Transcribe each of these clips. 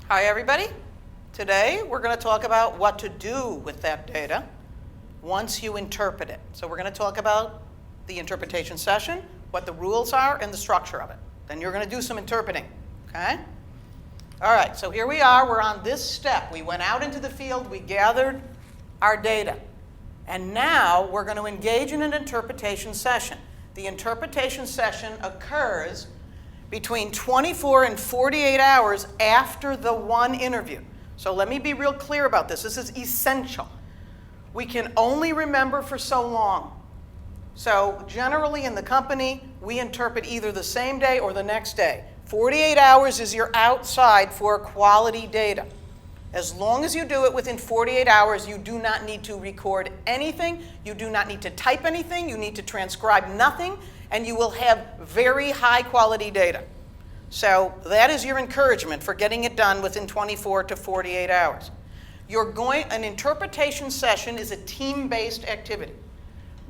Hi, everybody. Today, we're going to talk about what to do with that data once you interpret it. So we're going to talk about the interpretation session, what the rules are, and the structure of it. Then you're going to do some interpreting, okay? All right, so here we are. We're on this step. We went out into the field. We gathered our data. And now we're going to engage in an interpretation session. The interpretation session occurs between 24 and 48 hours after the one interview. So let me be real clear about this. This is essential. We can only remember for so long. So generally in the company, we interpret either the same day or the next day. 48 hours is your outside for quality data. As long as you do it within 48 hours, you do not need to record anything. You do not need to type anything. You need to transcribe nothing. And you will have very high quality data. So that is your encouragement for getting it done within 24 to 48 hours. An interpretation session is a team-based activity.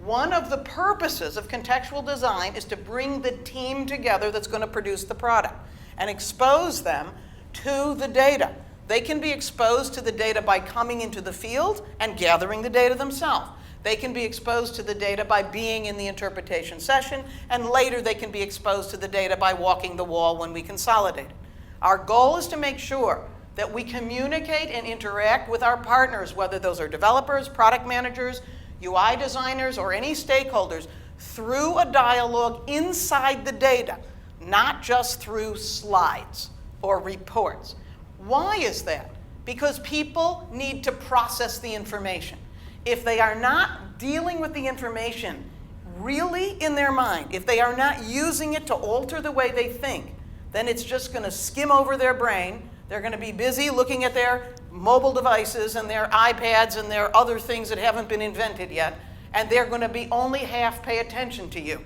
One of the purposes of contextual design is to bring the team together that's going to produce the product and expose them to the data. They can be exposed to the data by coming into the field and gathering the data themselves. They can be exposed to the data by being in the interpretation session, and later they can be exposed to the data by walking the wall when we consolidate it. Our goal is to make sure that we communicate and interact with our partners, whether those are developers, product managers, UI designers, or any stakeholders, through a dialogue inside the data, not just through slides or reports. Why is that? Because people need to process the information. If they are not dealing with the information really in their mind, if they are not using it to alter the way they think, then it's just going to skim over their brain. They're going to be busy looking at their mobile devices and their iPads and their other things that haven't been invented yet, and they're going to be only half pay attention to you.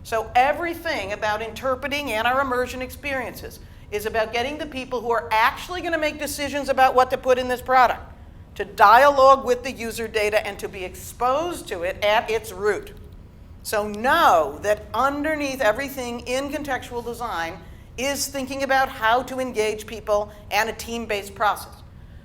So everything about interpreting and our immersion experiences is about getting the people who are actually going to make decisions about what to put in this product to dialogue with the user data and to be exposed to it at its root. So know that underneath everything in contextual design is thinking about how to engage people and a team-based process.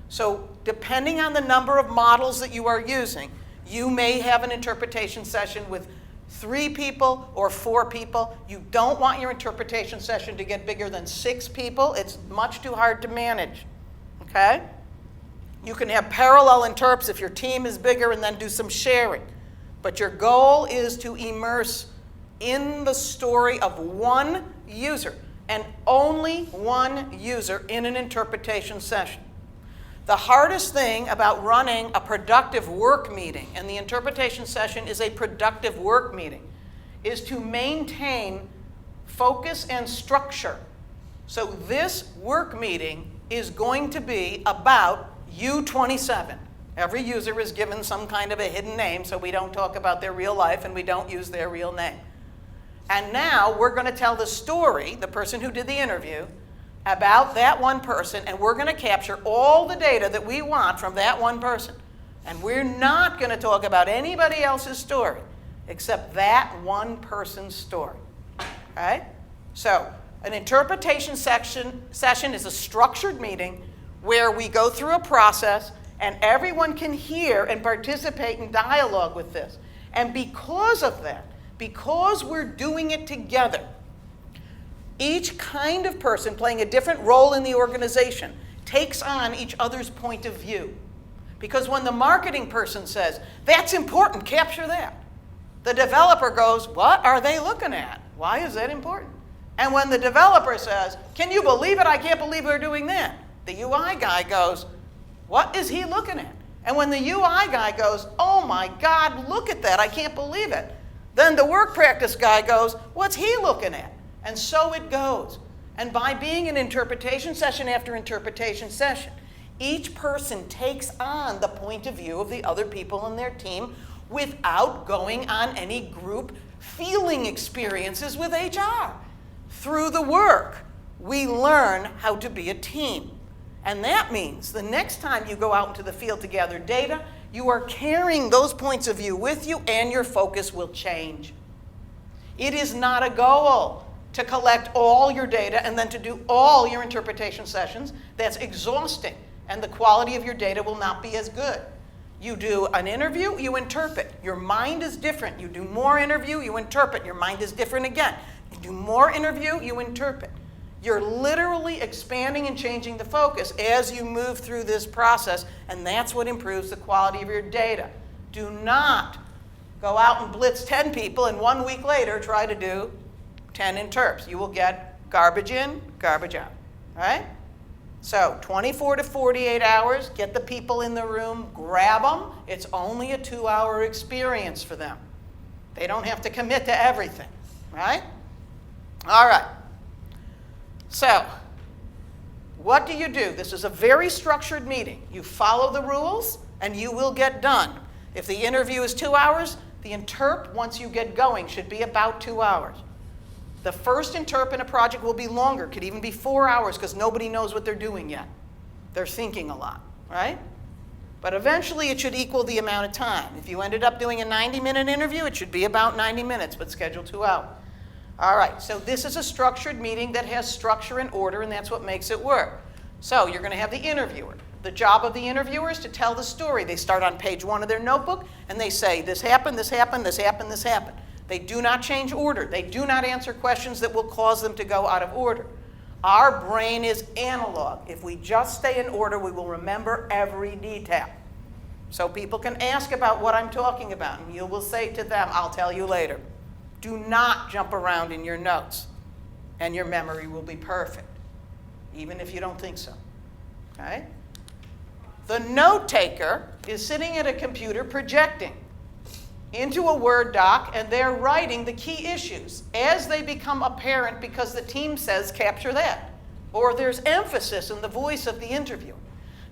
So depending on the number of models that you are using, you may have an interpretation session with 3 people or 4 people. You don't want your interpretation session to get bigger than 6 people. It's much too hard to manage, okay? You can have parallel interps if your team is bigger and then do some sharing. But your goal is to immerse in the story of one user and only one user in an interpretation session. The hardest thing about running a productive work meeting, and the interpretation session is a productive work meeting, is to maintain focus and structure. So this work meeting is going to be about U27. Every user is given some kind of a hidden name, so we don't talk about their real life and we don't use their real name. And now we're going to tell the story, the person who did the interview, about that one person, and we're going to capture all the data that we want from that one person. And we're not going to talk about anybody else's story except that one person's story. Okay? So an interpretation session is a structured meeting where we go through a process and everyone can hear and participate in dialogue with this. And because of that, because we're doing it together, each kind of person playing a different role in the organization takes on each other's point of view. Because when the marketing person says, "That's important, capture that," the developer goes, "What are they looking at? Why is that important?" And when the developer says, "Can you believe it? I can't believe they're doing that," the UI guy goes, "What is he looking at?" And when the UI guy goes, "Oh my God, look at that, I can't believe it," then the work practice guy goes, "What's he looking at?" And so it goes. And by being an interpretation session after interpretation session, each person takes on the point of view of the other people in their team without going on any group feeling experiences with HR. Through the work, we learn how to be a team. And that means the next time you go out into the field to gather data, you are carrying those points of view with you and your focus will change. It is not a goal. to collect all your data and then to do all your interpretation sessions. That's exhausting, and the quality of your data will not be as good. You do an interview, you interpret. Your mind is different. You do more interview, you interpret. Your mind is different again. You do more interview, you interpret. You're literally expanding and changing the focus as you move through this process, and that's what improves the quality of your data. Do not go out and blitz 10 people and 1 week later try to do 10 interps. You will get garbage in, garbage out, right? So 24 to 48 hours, get the people in the room, grab them. It's only a 2-hour experience for them. They don't have to commit to everything, right? All right. So what do? This is a very structured meeting. You follow the rules and you will get done. If the interview is 2 hours, the interp, once you get going, should be about 2 hours. The first interp in a project will be longer, could even be 4 hours because nobody knows what they're doing yet. They're thinking a lot, right? But eventually it should equal the amount of time. If you ended up doing a 90-minute interview, it should be about 90 minutes, but schedule 2 hours. All right, so this is a structured meeting that has structure and order, and that's what makes it work. So you're going to have the interviewer. The job of the interviewer is to tell the story. They start on page 1 of their notebook, and they say, this happened, this happened, this happened, this happened. They do not change order. They do not answer questions that will cause them to go out of order. Our brain is analog. If we just stay in order, we will remember every detail. So people can ask about what I'm talking about, and you will say to them, I'll tell you later. Do not jump around in your notes, and your memory will be perfect, even if you don't think so. Okay? The note taker is sitting at a computer projecting into a Word doc, and they're writing the key issues as they become apparent because the team says capture that, or there's emphasis in the voice of the interviewer.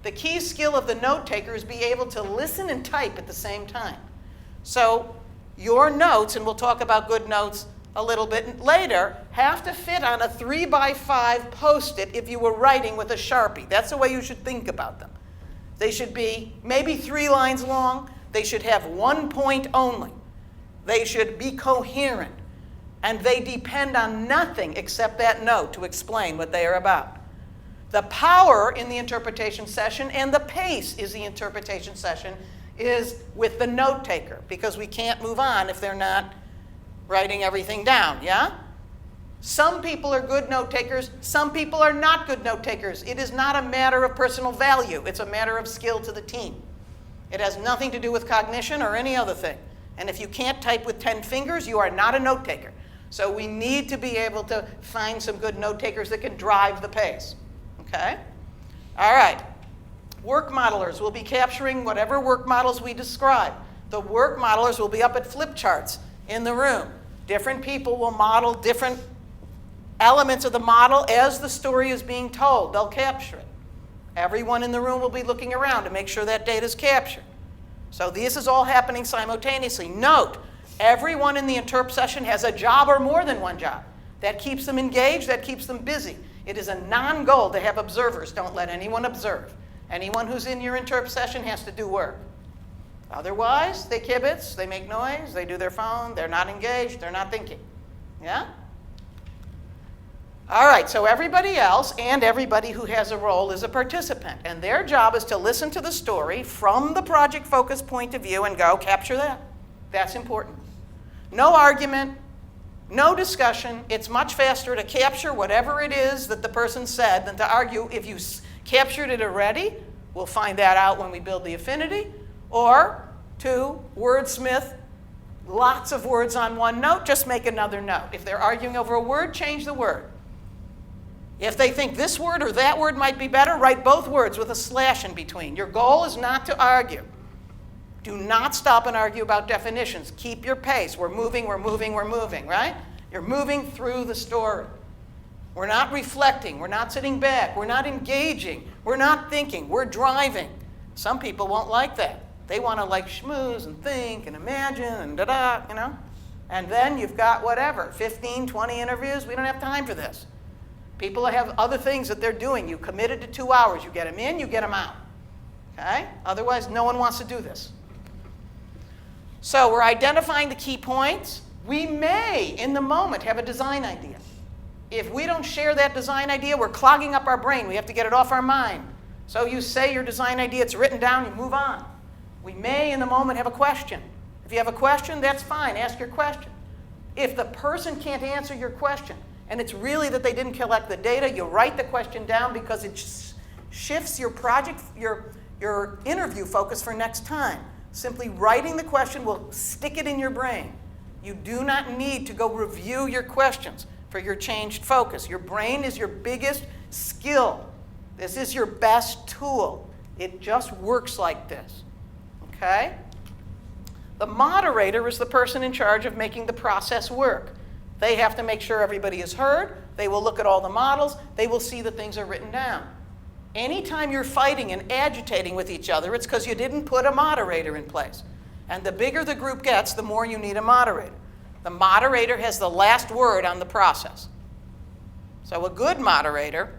The key skill of the note taker is be able to listen and type at the same time. So your notes, and we'll talk about good notes a little bit later, have to fit on a 3x5 Post-it if you were writing with a Sharpie. That's the way you should think about them. They should be maybe 3 lines long. They should have 1 point only. They should be coherent. And they depend on nothing except that note to explain what they are about. The power in the interpretation session and the pace is the interpretation session is with the note taker, because we can't move on if they're not writing everything down, yeah? Some people are good note takers. Some people are not good note takers. It is not a matter of personal value. It's a matter of skill to the team. It has nothing to do with cognition or any other thing. And if you can't type with 10 fingers, you are not a note taker. So we need to be able to find some good note takers that can drive the pace. Okay? All right. Work modelers will be capturing whatever work models we describe. The work modelers will be up at flip charts in the room. Different people will model different elements of the model as the story is being told. They'll capture it. Everyone in the room will be looking around to make sure that data is captured. So this is all happening simultaneously. Note, everyone in the interp session has a job or more than one job. That keeps them engaged, that keeps them busy. It is a non-goal to have observers. Don't let anyone observe. Anyone who's in your interp session has to do work. Otherwise, they kibitz, they make noise, they do their phone, they're not engaged, they're not thinking. Yeah? All right, so everybody else and everybody who has a role is a participant, and their job is to listen to the story from the project focus point of view and go capture that. That's important. No argument, no discussion. It's much faster to capture whatever it is that the person said than to argue. If you captured it already, we'll find that out when we build the affinity, or to wordsmith lots of words on one note, just make another note. If they're arguing over a word, change the word. If they think this word or that word might be better, write both words with a slash in between. Your goal is not to argue. Do not stop and argue about definitions. Keep your pace. We're moving, right? You're moving through the story. We're not reflecting. We're not sitting back. We're not engaging. We're not thinking. We're driving. Some people won't like that. They want to like schmooze and think and imagine and da-da, you know? And then you've got whatever, 15, 20 interviews. We don't have time for this. People have other things that they're doing. You committed to 2 hours. You get them in, you get them out. Okay? Otherwise, no one wants to do this. So we're identifying the key points. We may, in the moment, have a design idea. If we don't share that design idea, we're clogging up our brain. We have to get it off our mind. So you say your design idea, it's written down, you move on. We may, in the moment, have a question. If you have a question, that's fine. Ask your question. If the person can't answer your question, and it's really that they didn't collect the data, you write the question down because it shifts your project, your interview focus for next time. Simply writing the question will stick it in your brain. You do not need to go review your questions for your changed focus. Your brain is your biggest skill. This is your best tool. It just works like this. Okay? The moderator is the person in charge of making the process work. They have to make sure everybody is heard. They will look at all the models. They will see that things are written down. Anytime you're fighting and agitating with each other, it's because you didn't put a moderator in place. And the bigger the group gets, the more you need a moderator. The moderator has the last word on the process. So a good moderator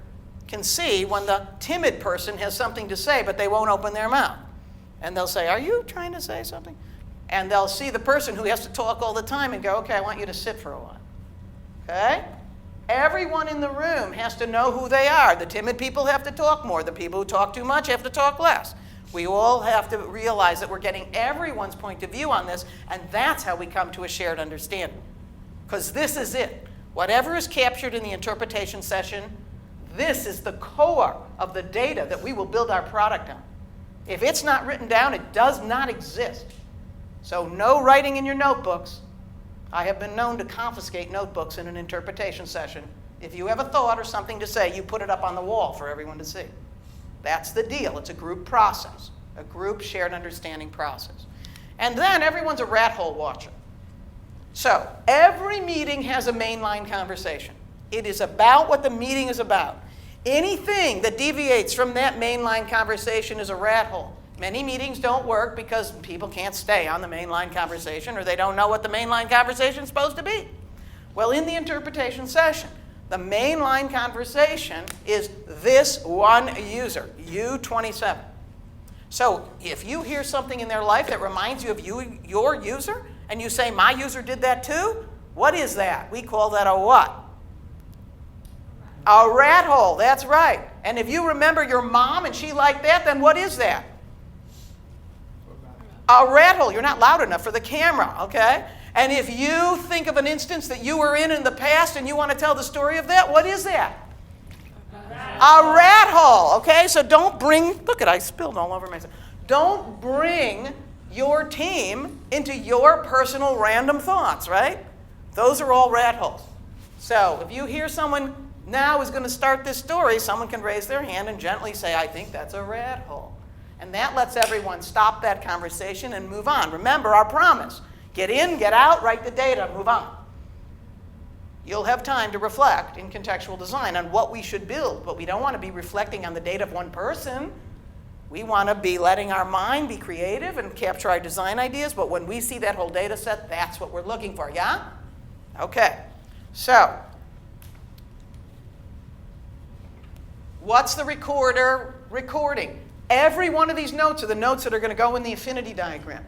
can see when the timid person has something to say, but they won't open their mouth. And they'll say, "Are you trying to say something?" And they'll see the person who has to talk all the time and go, "Okay, I want you to sit for a while." Okay? Everyone in the room has to know who they are. The timid people have to talk more. The people who talk too much have to talk less. We all have to realize that we're getting everyone's point of view on this, and that's how we come to a shared understanding. Because this is it. Whatever is captured in the interpretation session, this is the core of the data that we will build our product on. If it's not written down, it does not exist. So no writing in your notebooks. I have been known to confiscate notebooks in an interpretation session. If you have a thought or something to say, you put it up on the wall for everyone to see. That's the deal. It's a group process, a group shared understanding process. And then everyone's a rat hole watcher. So every meeting has a mainline conversation. It is about what the meeting is about. Anything that deviates from that mainline conversation is a rat hole. Many meetings don't work because people can't stay on the mainline conversation or they don't know what the mainline conversation is supposed to be. Well, in the interpretation session, the mainline conversation is this one user, U27. So if you hear something in their life that reminds you of your user, and you say, "My user did that too," what is that? We call that a what? A rat hole, that's right. And if you remember your mom and she liked that, then what is that? A rat hole. You're not loud enough for the camera, okay? And if you think of an instance that you were in the past and you want to tell the story of that, what is that? A rat hole, okay? So don't bring, look at, I spilled all over myself. Don't bring your team into your personal random thoughts, right? Those are all rat holes. So if you hear someone now is going to start this story, someone can raise their hand and gently say, "I think that's a rat hole." And that lets everyone stop that conversation and move on. Remember our promise. Get in, get out, write the data, move on. You'll have time to reflect in contextual design on what we should build, but we don't want to be reflecting on the data of one person. We want to be letting our mind be creative and capture our design ideas, but when we see that whole data set, that's what we're looking for, yeah? Okay, so what's the recorder recording? Every one of these notes are the notes that are going to go in the affinity diagram.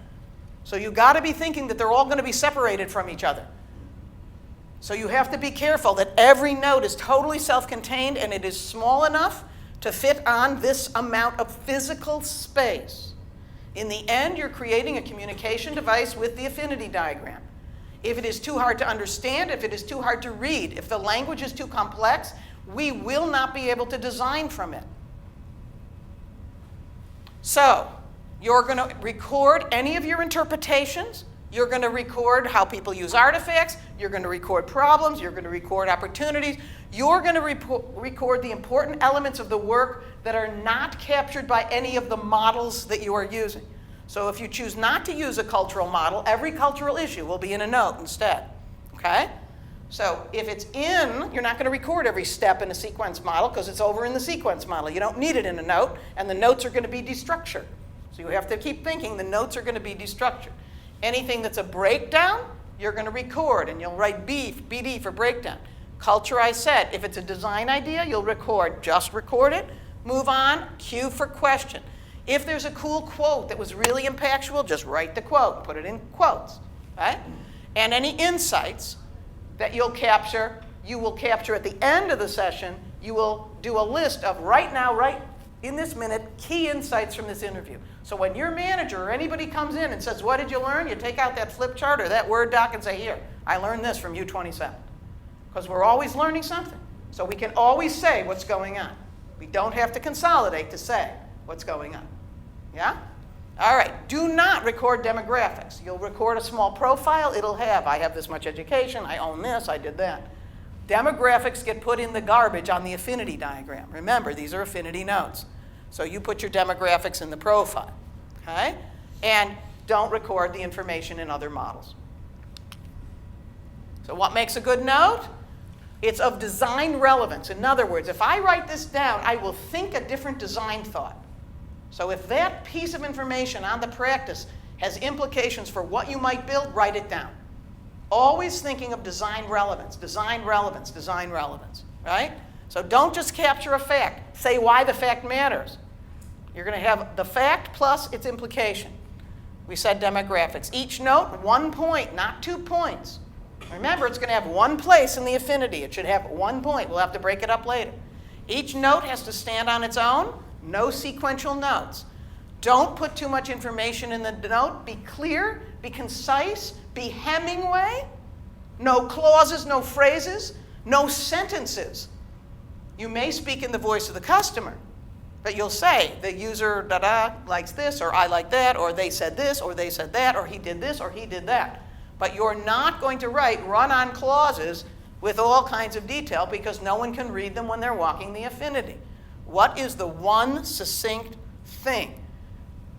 So you've got to be thinking that they're all going to be separated from each other. So you have to be careful that every note is totally self-contained and it is small enough to fit on this amount of physical space. In the end, you're creating a communication device with the affinity diagram. If it is too hard to understand, if it is too hard to read, if the language is too complex, we will not be able to design from it. So, you're going to record any of your interpretations. You're going to record how people use artifacts. You're going to record problems. You're going to record opportunities. You're going to record the important elements of the work that are not captured by any of the models that you are using. So if you choose not to use a cultural model, every cultural issue will be in a note instead. Okay? So if it's in, you're not going to record every step in a sequence model because it's over in the sequence model. You don't need it in a note, and the notes are going to be destructured. So you have to keep thinking the notes are going to be destructured. Anything that's a breakdown, you're going to record, and you'll write BD for breakdown. Culture, I said, if it's a design idea, you'll record. Just record it, move on, cue for question. If there's a cool quote that was really impactful, just write the quote and put it in quotes. Right? And any insights that you'll capture you will capture at the end of the session, you will do a list of right now, right in this minute, key insights from this interview. So when your manager or anybody comes in and says, what did you learn? You take out that flip chart or that Word doc and say, here, I learned this from U27. Because we're always learning something. So we can always say what's going on. We don't have to consolidate to say what's going on. Yeah? All right, do not record demographics. You'll record a small profile. It'll have, I have this much education, I own this, I did that. Demographics get put in the garbage on the affinity diagram. Remember, these are affinity notes. So you put your demographics in the profile, okay? And don't record the information in other models. So what makes a good note? It's of design relevance. In other words, if I write this down, I will think a different design thought. So if that piece of information on the practice has implications for what you might build, write it down. Always thinking of design relevance, design relevance, design relevance, right? So don't just capture a fact. Say why the fact matters. You're going to have the fact plus its implication. We said demographics. Each note, 1 point, not 2 points. Remember, it's going to have one place in the affinity. It should have 1 point. We'll have to break it up later. Each note has to stand on its own. No sequential notes. Don't put too much information in the note. Be clear, be concise, be Hemingway. No clauses, no phrases, no sentences. You may speak in the voice of the customer, but you'll say, the user likes this, or I like that, or they said this, or they said that, or he did this, or he did that. But you're not going to write run-on clauses with all kinds of detail because no one can read them when they're walking the affinity. What is the one succinct thing?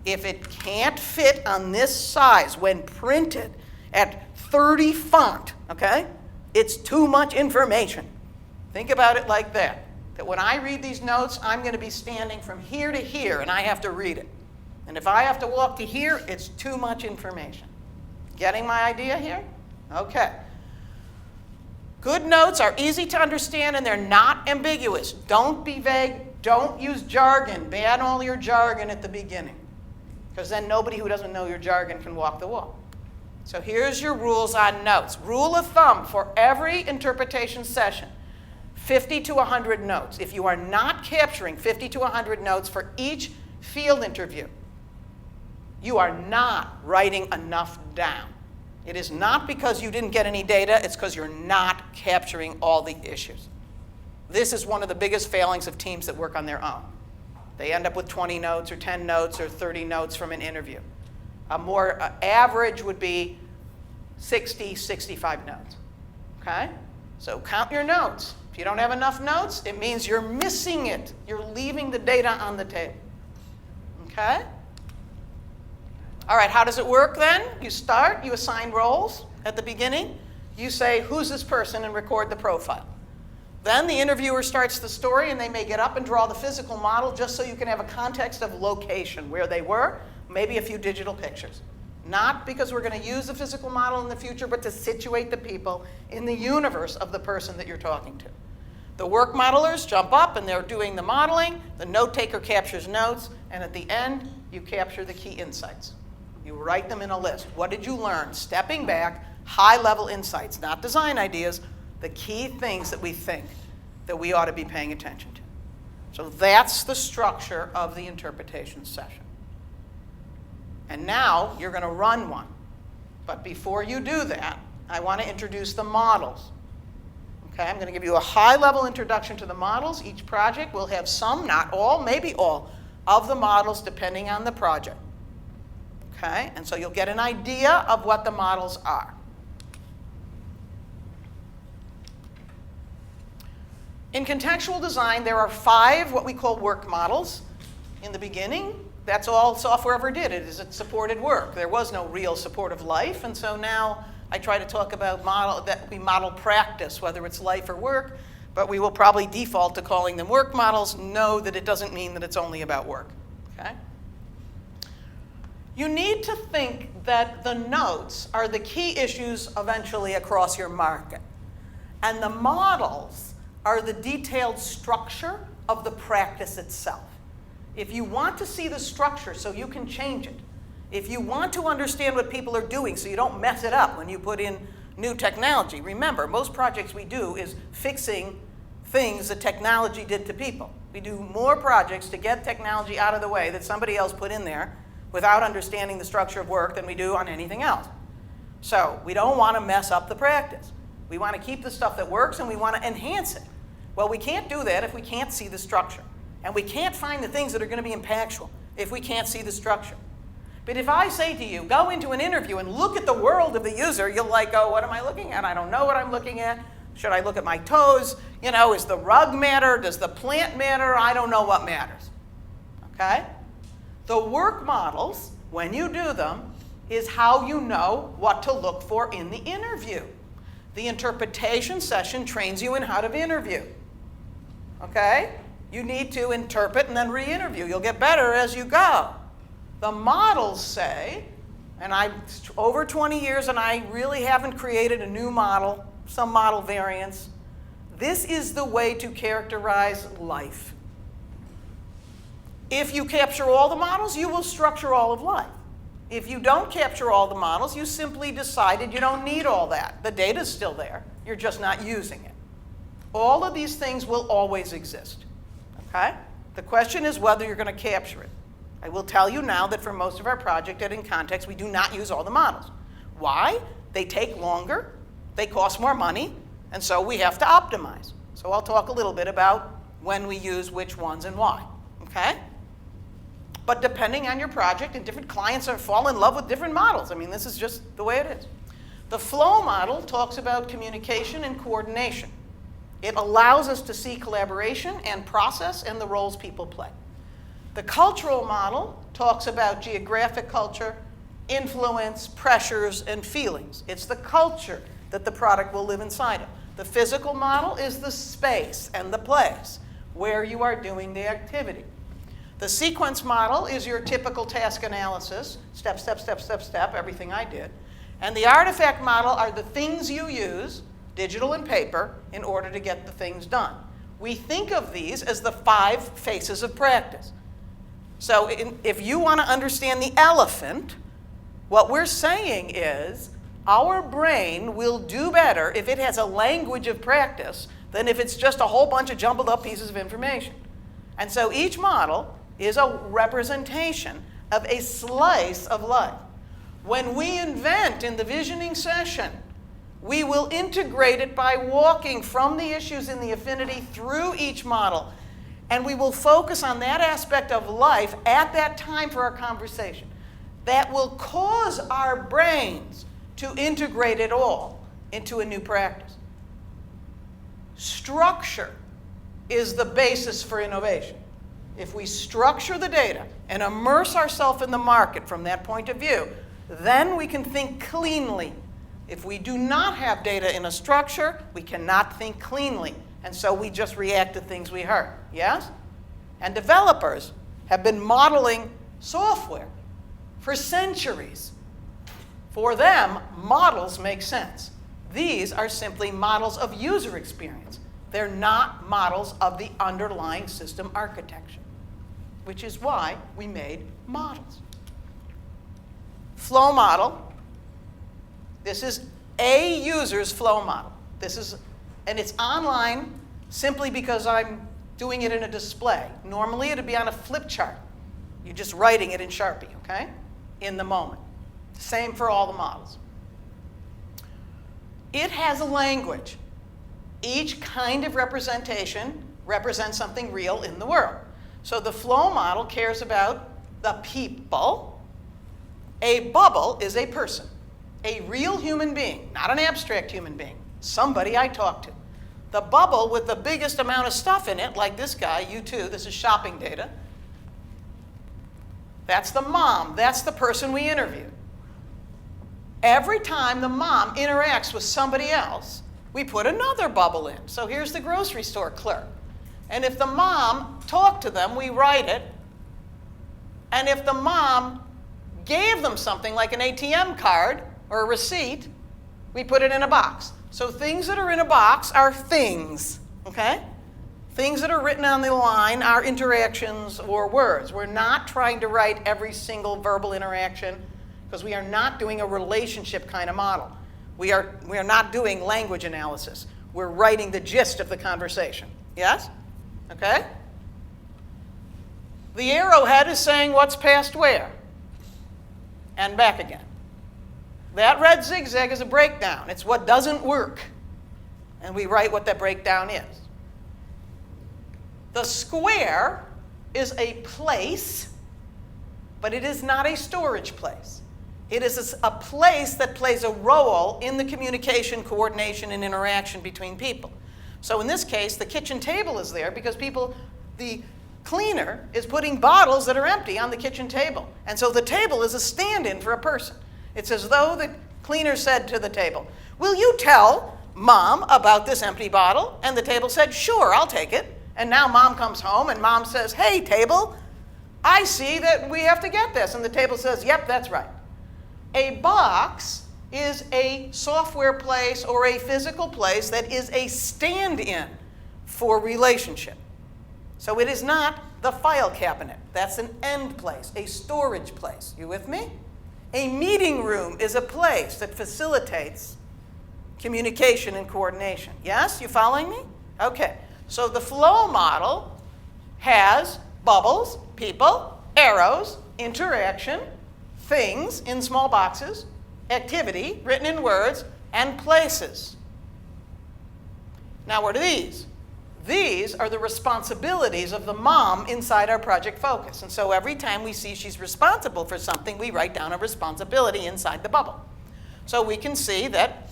If it can't fit on this size when printed at 30 font, okay, it's too much information. Think about it like that. That when I read these notes, I'm going to be standing from here to here, and I have to read it. And if I have to walk to here, it's too much information. Getting my idea here? Okay. Good notes are easy to understand, and they're not ambiguous. Don't be vague. Don't use jargon. Ban all your jargon at the beginning, because then nobody who doesn't know your jargon can walk the walk. So here's your rules on notes. Rule of thumb for every interpretation session. 50 to 100 notes. If you are not capturing 50 to 100 notes for each field interview, you are not writing enough down. It is not because you didn't get any data, it's because you're not capturing all the issues. This is one of the biggest failings of teams that work on their own. They end up with 20 notes or 10 notes or 30 notes from an interview. A more average would be 60, 65 notes, okay? So count your notes. If you don't have enough notes, it means you're missing it. You're leaving the data on the table, okay? All right, how does it work then? You start, you assign roles at the beginning. You say, who's this person, and record the profile. Then the interviewer starts the story, and they may get up and draw the physical model just so you can have a context of location, where they were, maybe a few digital pictures. Not because we're going to use the physical model in the future, but to situate the people in the universe of the person that you're talking to. The work modelers jump up and they're doing the modeling. The note taker captures notes, and at the end, you capture the key insights. You write them in a list. What did you learn? Stepping back, high-level insights, not design ideas, the key things that we think that we ought to be paying attention to. So that's the structure of the interpretation session. And now you're going to run one. But before you do that, I want to introduce the models. Okay, I'm going to give you a high-level introduction to the models. Each project will have some, not all, maybe all, of the models depending on the project. Okay, and so you'll get an idea of what the models are. In contextual design, there are 5 what we call work models. In the beginning, that's all software ever did. It supported work. There was no real supportive life, and so now I try to talk about that we model practice, whether it's life or work, but we will probably default to calling them work models. Know that it doesn't mean that it's only about work. Okay? You need to think that the notes are the key issues eventually across your market, and the models are the detailed structure of the practice itself. If you want to see the structure so you can change it, if you want to understand what people are doing so you don't mess it up when you put in new technology. Remember, most projects we do is fixing things that technology did to people. We do more projects to get technology out of the way that somebody else put in there without understanding the structure of work than we do on anything else. So we don't want to mess up the practice. We want to keep the stuff that works and we want to enhance it. Well, we can't do that if we can't see the structure. And we can't find the things that are going to be impactful if we can't see the structure. But if I say to you, go into an interview and look at the world of the user, you'll like, oh, what am I looking at? I don't know what I'm looking at. Should I look at my toes? You know, is the rug matter? Does the plant matter? I don't know what matters. Okay? The work models, when you do them, is how you know what to look for in the interview. The interpretation session trains you in how to interview. Okay? You need to interpret and then re-interview. You'll get better as you go. The models say, and I'm over 20 years and I really haven't created a new model, some model variants. This is the way to characterize life. If you capture all the models, you will structure all of life. If you don't capture all the models, you simply decided you don't need all that. The data's still there. You're just not using it. All of these things will always exist. Okay? The question is whether you're going to capture it. I will tell you now that for most of our project at In Context, we do not use all the models. Why? They take longer, they cost more money, and so we have to optimize. So I'll talk a little bit about when we use which ones and why. Okay? But depending on your project, and different clients fall in love with different models. I mean, this is just the way it is. The flow model talks about communication and coordination. It allows us to see collaboration and process and the roles people play. The cultural model talks about geographic culture, influence, pressures, and feelings. It's the culture that the product will live inside of. The physical model is the space and the place where you are doing the activity. The sequence model is your typical task analysis, step, step, step, step, step, everything I did. And the artifact model are the things you use, digital and paper, in order to get the things done. We think of these as the 5 faces of practice. So if you want to understand the elephant, what we're saying is our brain will do better if it has a language of practice than if it's just a whole bunch of jumbled up pieces of information. And so each model is a representation of a slice of life. When we invent in the visioning session, we will integrate it by walking from the issues in the affinity through each model. And we will focus on that aspect of life at that time for our conversation. That will cause our brains to integrate it all into a new practice. Structure is the basis for innovation. If we structure the data and immerse ourselves in the market from that point of view, then we can think cleanly. If we do not have data in a structure, we cannot think cleanly. And so we just react to things we heard. Yes? And developers have been modeling software for centuries. For them, models make sense. These are simply models of user experience. They're not models of the underlying system architecture, which is why we made models. Flow model. This is a user's flow model. And it's online simply because I'm doing it in a display. Normally, it'd be on a flip chart. You're just writing it in Sharpie, okay? In the moment. Same for all the models. It has a language. Each kind of representation represents something real in the world. So the flow model cares about the people. A bubble is a person, a real human being, not an abstract human being, somebody I talk to. The bubble with the biggest amount of stuff in it, like this guy, you too, this is shopping data. That's the mom. That's the person we interviewed. Every time the mom interacts with somebody else, we put another bubble in. So here's the grocery store clerk. And if the mom talked to them, we write it. And if the mom gave them something like an ATM card or a receipt, we put it in a box. So things that are in a box are things, okay? Things that are written on the line are interactions or words. We're not trying to write every single verbal interaction because we are not doing a relationship kind of model. We are not doing language analysis. We're writing the gist of the conversation. Yes? Okay? The arrowhead is saying what's past where, and back again. That red zigzag is a breakdown. It's what doesn't work. And we write what that breakdown is. The square is a place, but it is not a storage place. It is a place that plays a role in the communication, coordination, and interaction between people. So in this case, the kitchen table is there because the cleaner is putting bottles that are empty on the kitchen table. And so the table is a stand-in for a person. It's as though the cleaner said to the table, "Will you tell Mom about this empty bottle?" And the table said, "Sure, I'll take it." And now Mom comes home and Mom says, "Hey, table, I see that we have to get this." And the table says, "Yep, that's right." A box is a software place or a physical place that is a stand-in for relationship. So it is not the file cabinet. That's an end place, a storage place. You with me? A meeting room is a place that facilitates communication and coordination. Yes? You following me? Okay. So the flow model has bubbles, people, arrows, interaction, things in small boxes, activity written in words, and places. Now what are these? These are the responsibilities of the mom inside our project focus. And so every time we see she's responsible for something, we write down a responsibility inside the bubble. So we can see that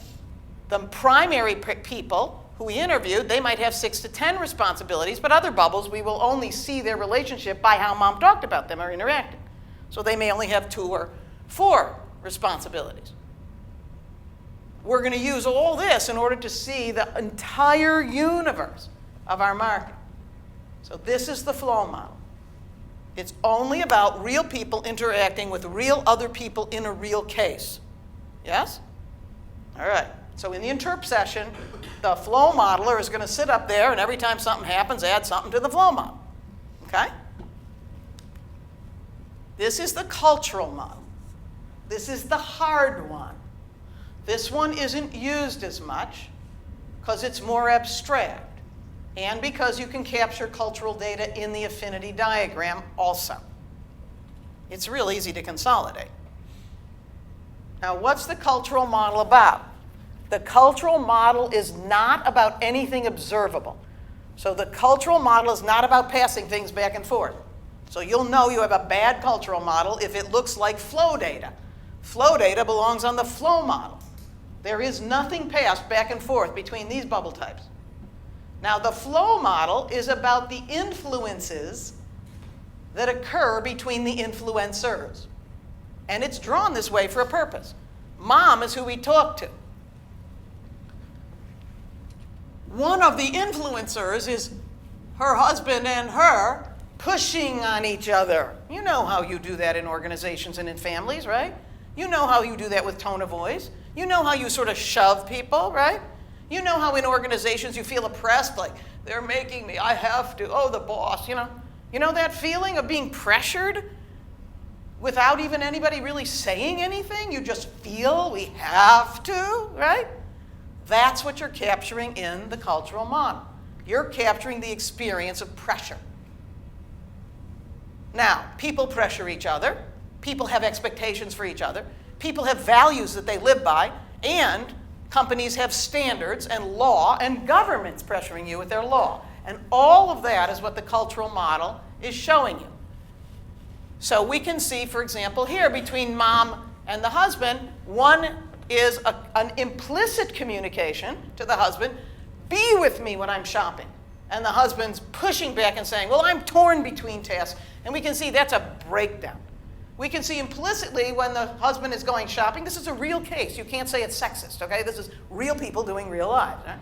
the primary people who we interviewed, they might have 6 to 10 responsibilities, but other bubbles, we will only see their relationship by how mom talked about them or interacted. So they may only have 2 or 4 responsibilities. We're going to use all this in order to see the entire universe of our market. So this is the flow model. It's only about real people interacting with real other people in a real case. Yes? All right. So in the interp session, the flow modeler is going to sit up there and every time something happens, add something to the flow model. Okay? This is the cultural model. This is the hard one. This one isn't used as much because it's more abstract and because you can capture cultural data in the affinity diagram also. It's real easy to consolidate. Now, what's the cultural model about? The cultural model is not about anything observable. So the cultural model is not about passing things back and forth. So you'll know you have a bad cultural model if it looks like flow data. Flow data belongs on the flow model. There is nothing passed back and forth between these bubble types. Now, the flow model is about the influences that occur between the influencers. And it's drawn this way for a purpose. Mom is who we talk to. One of the influencers is her husband and her pushing on each other. You know how you do that in organizations and in families, right? You know how you do that with tone of voice. You know how you sort of shove people, right? You know how in organizations you feel oppressed, like they're making me, I have to, oh, the boss, you know. You know that feeling of being pressured without even anybody really saying anything? You just feel we have to, right? That's what you're capturing in the cultural model. You're capturing the experience of pressure. Now, people pressure each other. People have expectations for each other. People have values that they live by. And companies have standards and law, and governments pressuring you with their law. And all of that is what the cultural model is showing you. So we can see, for example, here between mom and the husband, one is an implicit communication to the husband, be with me when I'm shopping. And the husband's pushing back and saying, well, I'm torn between tasks. And we can see that's a breakdown. We can see implicitly when the husband is going shopping, this is a real case. You can't say it's sexist, okay? This is real people doing real lives, right?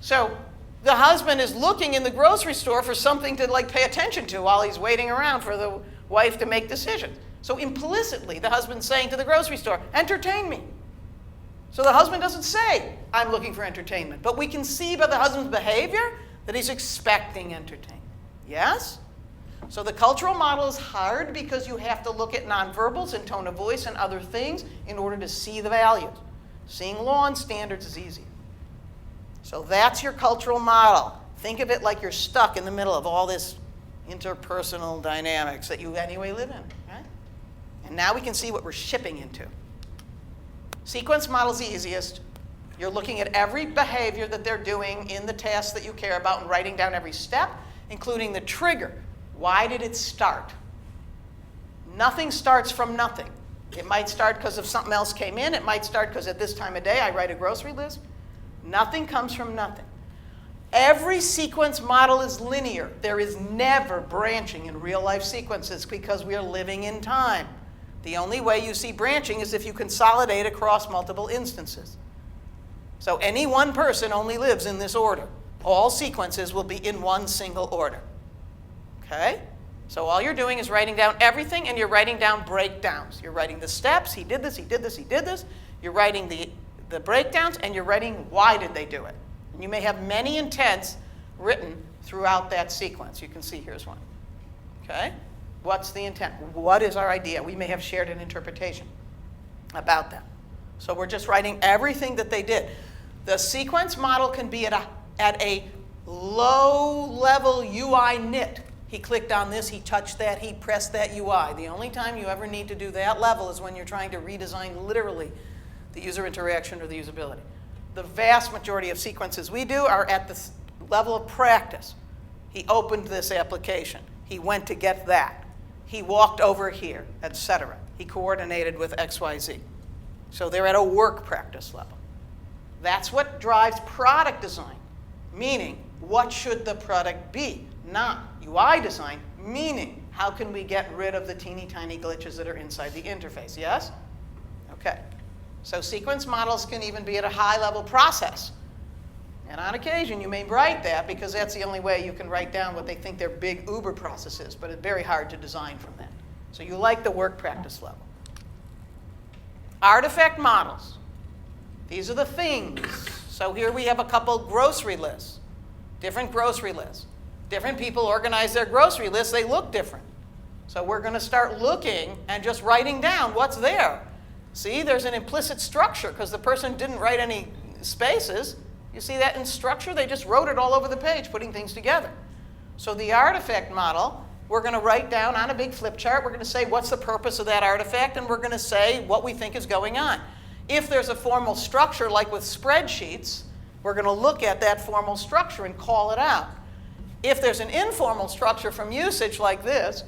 So the husband is looking in the grocery store for something to like pay attention to while he's waiting around for the wife to make decisions. So implicitly, the husband's saying to the grocery store, entertain me. So the husband doesn't say, I'm looking for entertainment. But we can see by the husband's behavior that he's expecting entertainment. Yes? So the cultural model is hard because you have to look at nonverbals and tone of voice and other things in order to see the values. Seeing law and standards is easier. So that's your cultural model. Think of it like you're stuck in the middle of all this interpersonal dynamics that you anyway live in, right? And now we can see what we're shipping into. Sequence model's the easiest. You're looking at every behavior that they're doing in the task that you care about and writing down every step, including the trigger. Why did it start? Nothing starts from nothing. It might start because of something else came in. It might start because at this time of day I write a grocery list. Nothing comes from nothing. Every sequence model is linear. There is never branching in real-life sequences because we are living in time. The only way you see branching is if you consolidate across multiple instances. So any one person only lives in this order. All sequences will be in one single order. Okay? So all you're doing is writing down everything, and you're writing down breakdowns. You're writing the steps. He did this, he did this, he did this. You're writing the breakdowns, and you're writing why did they do it. And you may have many intents written throughout that sequence. You can see here's one. Okay? What's the intent? What is our idea? We may have shared an interpretation about that. So we're just writing everything that they did. The sequence model can be at a low-level UI nit. He clicked on this, he touched that, he pressed that UI. The only time you ever need to do that level is when you're trying to redesign literally the user interaction or the usability. The vast majority of sequences we do are at the level of practice. He opened this application. He went to get that. He walked over here, etc. He coordinated with XYZ. So they're at a work practice level. That's what drives product design, meaning what should the product be? Not UI design, meaning how can we get rid of the teeny tiny glitches that are inside the interface, yes? Okay, so sequence models can even be at a high level process. And on occasion you may write that because that's the only way you can write down what they think their big Uber process is, but it's very hard to design from that. So you like the work practice level. Artifact models. These are the things. So here we have a couple grocery lists, different grocery lists. Different people organize their grocery lists, they look different. So we're going to start looking and just writing down what's there. See, there's an implicit structure because the person didn't write any spaces. You see that in structure? They just wrote it all over the page, putting things together. So the artifact model, we're going to write down on a big flip chart. We're going to say what's the purpose of that artifact, and we're going to say what we think is going on. If there's a formal structure, like with spreadsheets, we're going to look at that formal structure and call it out. If there's an informal structure from usage like this,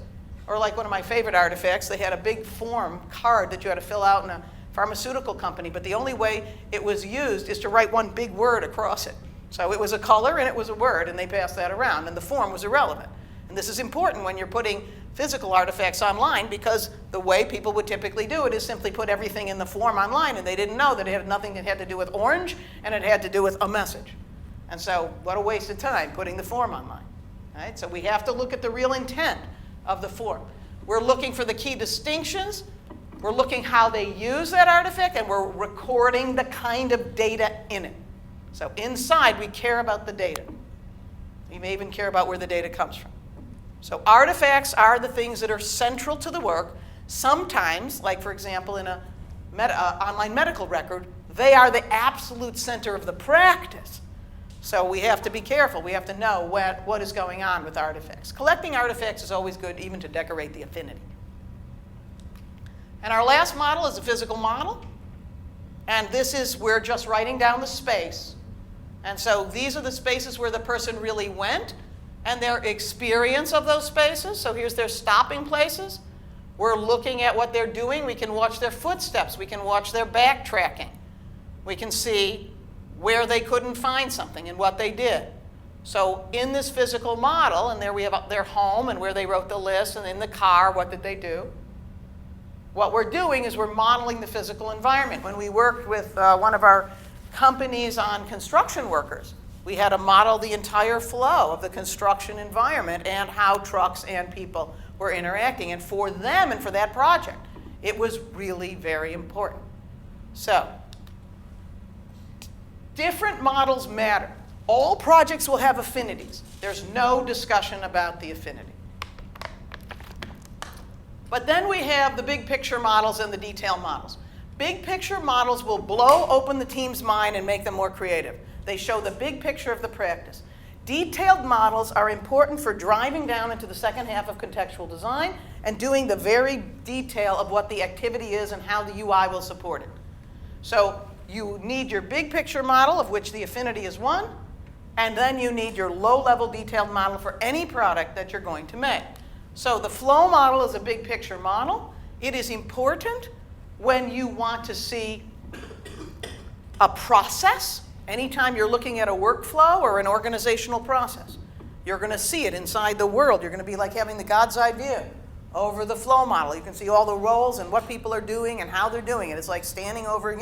or like one of my favorite artifacts, they had a big form card that you had to fill out in a pharmaceutical company, but the only way it was used is to write one big word across it. So it was a color and it was a word, and they passed that around, and the form was irrelevant. And this is important when you're putting physical artifacts online, because the way people would typically do it is simply put everything in the form online, and they didn't know that it had nothing that had to do with orange, and it had to do with a message. And so what a waste of time putting the form online. Right? So we have to look at the real intent of the form. We're looking for the key distinctions. We're looking how they use that artifact, and we're recording the kind of data in it. So inside, we care about the data. We may even care about where the data comes from. So artifacts are the things that are central to the work. Sometimes, like for example in a online medical record, they are the absolute center of the practice. So we have to be careful. We have to know what is going on with artifacts. Collecting artifacts is always good, even to decorate the affinity. And our last model is a physical model. And this is, we're just writing down the space. And so these are the spaces where the person really went and their experience of those spaces. So here's their stopping places. We're looking at what they're doing. We can watch their footsteps. We can watch their backtracking. We can see where they couldn't find something and what they did. So in this physical model, and there we have their home and where they wrote the list, and in the car, what did they do? What we're doing is we're modeling the physical environment. When we worked with one of our companies on construction workers, we had to model the entire flow of the construction environment and how trucks and people were interacting. And for them and for that project, it was really very important. So, different models matter. All projects will have affinities. There's no discussion about the affinity. But then we have the big picture models and the detail models. Big picture models will blow open the team's mind and make them more creative. They show the big picture of the practice. Detailed models are important for driving down into the second half of contextual design and doing the very detail of what the activity is and how the UI will support it. So you need your big picture model, of which the affinity is one, and then you need your low-level detailed model for any product that you're going to make. So the flow model is a big picture model. It is important when you want to see a process. Anytime you're looking at a workflow or an organizational process, you're going to see it inside the world. You're going to be like having the God's eye view over the flow model. You can see all the roles and what people are doing and how they're doing it. It's like standing over,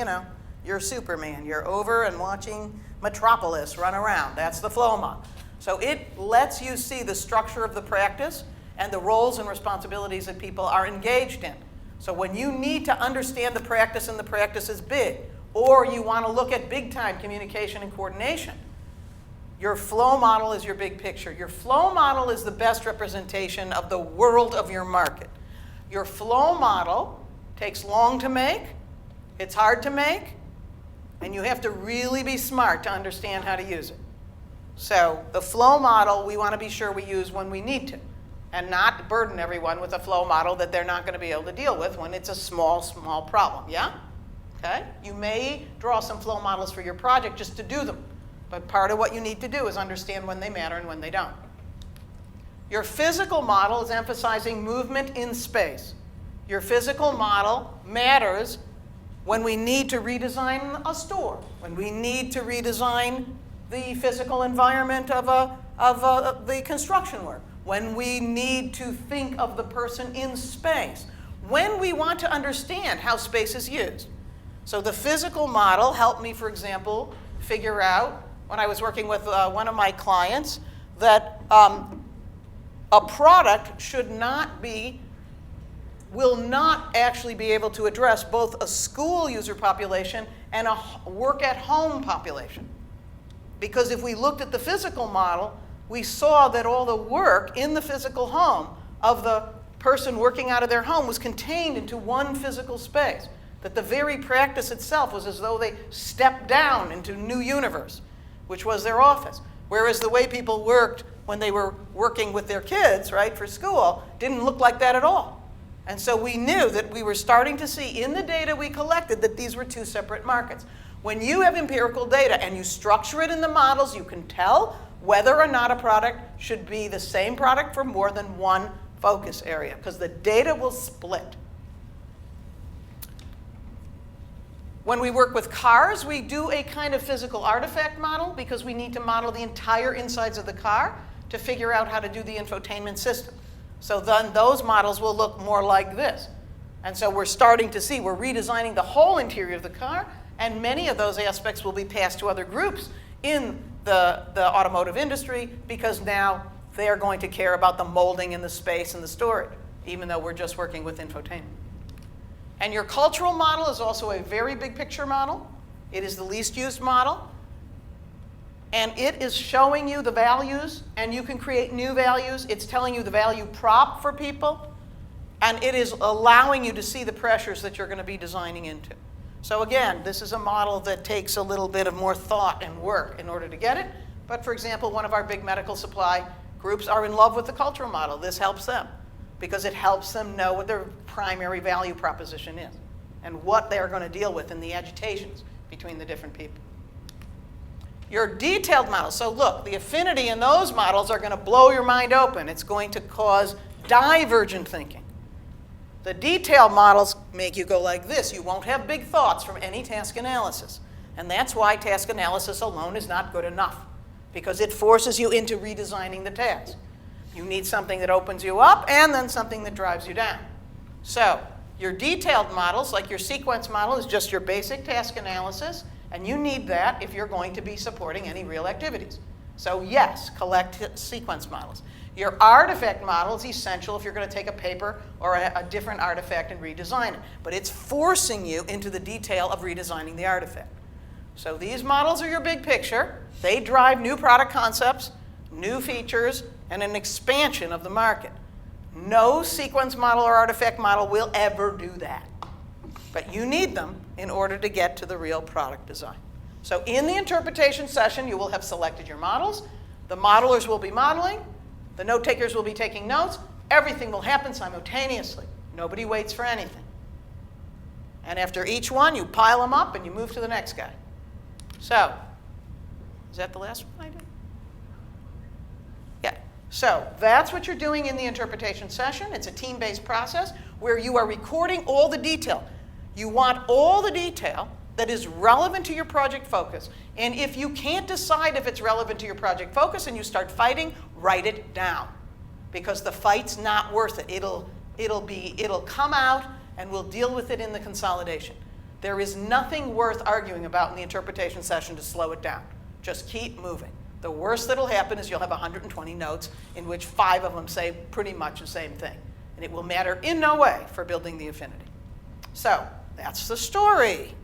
you're Superman. You're over and watching Metropolis run around. That's the flow model. So it lets you see the structure of the practice and the roles and responsibilities that people are engaged in. So when you need to understand the practice and the practice is big, or you want to look at big-time communication and coordination, your flow model is your big picture. Your flow model is the best representation of the world of your market. Your flow model takes long to make, it's hard to make, and you have to really be smart to understand how to use it. So the flow model we want to be sure we use when we need to, and not burden everyone with a flow model that they're not going to be able to deal with when it's a small problem, yeah? Okay? You may draw some flow models for your project just to do them, but part of what you need to do is understand when they matter and when they don't. Your physical model is emphasizing movement in space. Your physical model matters when we need to redesign a store, when we need to redesign the physical environment of the construction work, when we need to think of the person in space, when we want to understand how space is used. So the physical model helped me, for example, figure out, when I was working with one of my clients, that a product will not actually be able to address both a school user population and a work-at-home population. Because if we looked at the physical model, we saw that all the work in the physical home of the person working out of their home was contained into one physical space. That the very practice itself was as though they stepped down into a new universe, which was their office. Whereas the way people worked when they were working with their kids, right, for school, didn't look like that at all. And so we knew that we were starting to see in the data we collected that these were two separate markets. When you have empirical data and you structure it in the models, you can tell whether or not a product should be the same product for more than one focus area, because the data will split. When we work with cars, we do a kind of physical artifact model because we need to model the entire insides of the car to figure out how to do the infotainment system. So then those models will look more like this. And so we're starting to see, we're redesigning the whole interior of the car, and many of those aspects will be passed to other groups in the automotive industry because now they're going to care about the molding and the space and the storage, even though we're just working with infotainment. And your cultural model is also a very big picture model. It is the least used model. And it is showing you the values, and you can create new values. It's telling you the value prop for people, and it is allowing you to see the pressures that you're going to be designing into. So again, this is a model that takes a little bit of more thought and work in order to get it. But for example, one of our big medical supply groups are in love with the cultural model. This helps them because it helps them know what their primary value proposition is and what they're going to deal with in the agitations between the different people. Your detailed models. So look, the affinity in those models are going to blow your mind open. It's going to cause divergent thinking. The detailed models make you go like this. You won't have big thoughts from any task analysis. And that's why task analysis alone is not good enough, because it forces you into redesigning the task. You need something that opens you up and then something that drives you down. So your detailed models, like your sequence model, is just your basic task analysis, and you need that if you're going to be supporting any real activities. So yes, collect sequence models. Your artifact model is essential if you're going to take a paper or a different artifact and redesign it. But it's forcing you into the detail of redesigning the artifact. So these models are your big picture. They drive new product concepts, new features, and an expansion of the market. No sequence model or artifact model will ever do that. but you need them in order to get to the real product design. So in the interpretation session, you will have selected your models. The modelers will be modeling. The note takers will be taking notes. Everything will happen simultaneously. Nobody waits for anything. And after each one, you pile them up and you move to the next guy. So, is that the last one I did? Yeah. So that's what you're doing in the interpretation session. It's a team-based process where you are recording all the detail. You want all the detail that is relevant to your project focus. And if you can't decide if it's relevant to your project focus and you start fighting, write it down. Because the fight's not worth it. It'll come out and we'll deal with it in the consolidation. There is nothing worth arguing about in the interpretation session to slow it down. Just keep moving. The worst that'll happen is you'll have 120 notes in which 5 of them say pretty much the same thing. And it will matter in no way for building the affinity. So that's the story.